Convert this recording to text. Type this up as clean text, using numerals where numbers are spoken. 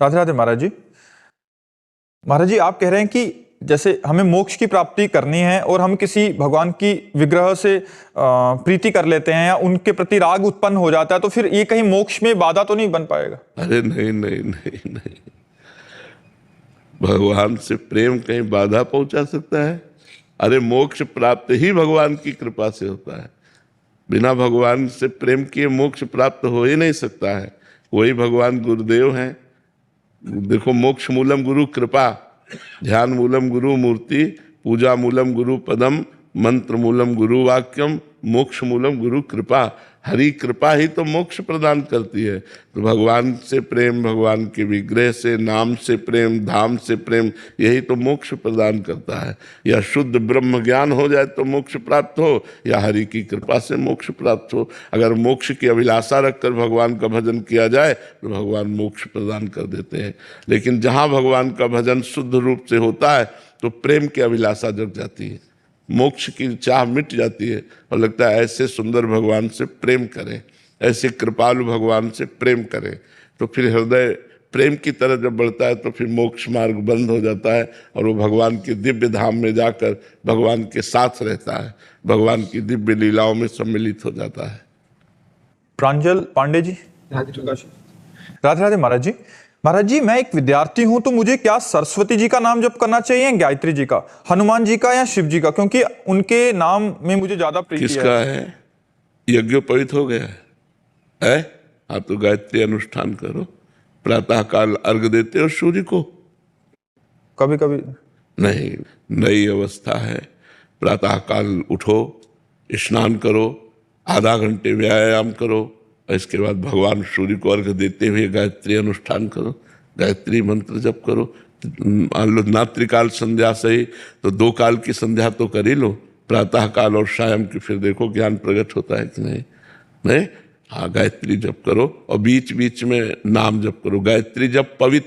राधे राधे महाराज जी। महाराज जी, आप कह रहे हैं कि जैसे हमें मोक्ष की प्राप्ति करनी है और हम किसी भगवान की विग्रह से प्रीति कर लेते हैं या उनके प्रति राग उत्पन्न हो जाता है, तो फिर ये कहीं मोक्ष में बाधा तो नहीं बन पाएगा? अरे नहीं नहीं नहीं नहीं, भगवान से प्रेम कहीं बाधा पहुंचा सकता है? अरे मोक्ष प्राप्त ही भगवान की कृपा से होता है। बिना भगवान से प्रेम किए मोक्ष प्राप्त हो ही नहीं सकता है। वही भगवान गुरुदेव हैं। देखो, मोक्ष मूलम गुरु कृपा, ध्यान मूलम गुरु मूर्ति, पूजा मूलम गुरु पदम, मंत्र मूलम गुरु वाक्यम, मोक्ष मूलम गुरु कृपा। हरि कृपा ही तो मोक्ष प्रदान करती है। तो भगवान से प्रेम, भगवान के विग्रह से, नाम से प्रेम, धाम से प्रेम, यही तो मोक्ष प्रदान करता है। या शुद्ध ब्रह्म ज्ञान हो जाए तो मोक्ष प्राप्त हो, या हरि की कृपा से मोक्ष प्राप्त हो। अगर मोक्ष की अभिलाषा रखकर भगवान का भजन किया जाए तो भगवान मोक्ष प्रदान कर देते हैं। लेकिन जहाँ भगवान का भजन शुद्ध रूप से होता है तो प्रेम की अभिलाषा जग जाती है, मोक्ष की चाह मिट जाती है और लगता है ऐसे सुंदर भगवान से प्रेम करें, ऐसे कृपालु भगवान से प्रेम करें। तो फिर हृदय प्रेम की तरह जब बढ़ता है तो फिर मोक्ष मार्ग बंद हो जाता है और वो भगवान के दिव्य धाम में जाकर भगवान के साथ रहता है, भगवान की दिव्य लीलाओं में सम्मिलित हो जाता है। प्रांजल पांडे जी। राधे राधे महाराज जी। महाराज जी, मैं एक विद्यार्थी हूं, तो मुझे क्या सरस्वती जी का नाम जप करना चाहिए, गायत्री जी का, हनुमान जी का या शिव जी का? क्योंकि उनके नाम में मुझे ज्यादा प्रीति है। किसका है? यज्ञोपवीत हो गया है? आप तो गायत्री अनुष्ठान करो, प्रातः काल अर्घ देते हो सूर्य को? कभी कभी नहीं, नई अवस्था है। प्रातः काल उठो, स्नान करो, आधा घंटे व्यायाम करो, इसके बाद भगवान सूर्य को अर्घ देते हुए गायत्री अनुष्ठान करो, गायत्री मंत्र जप करो। मान लो नात्रिकाल संध्या सही तो 2 काल की संध्या तो कर ही लो, प्रातः काल और शाम की, फिर देखो ज्ञान प्रकट होता है कि नहीं। नहीं, हाँ, गायत्री जप करो और बीच बीच में नाम जप करो। गायत्री जप पवित्र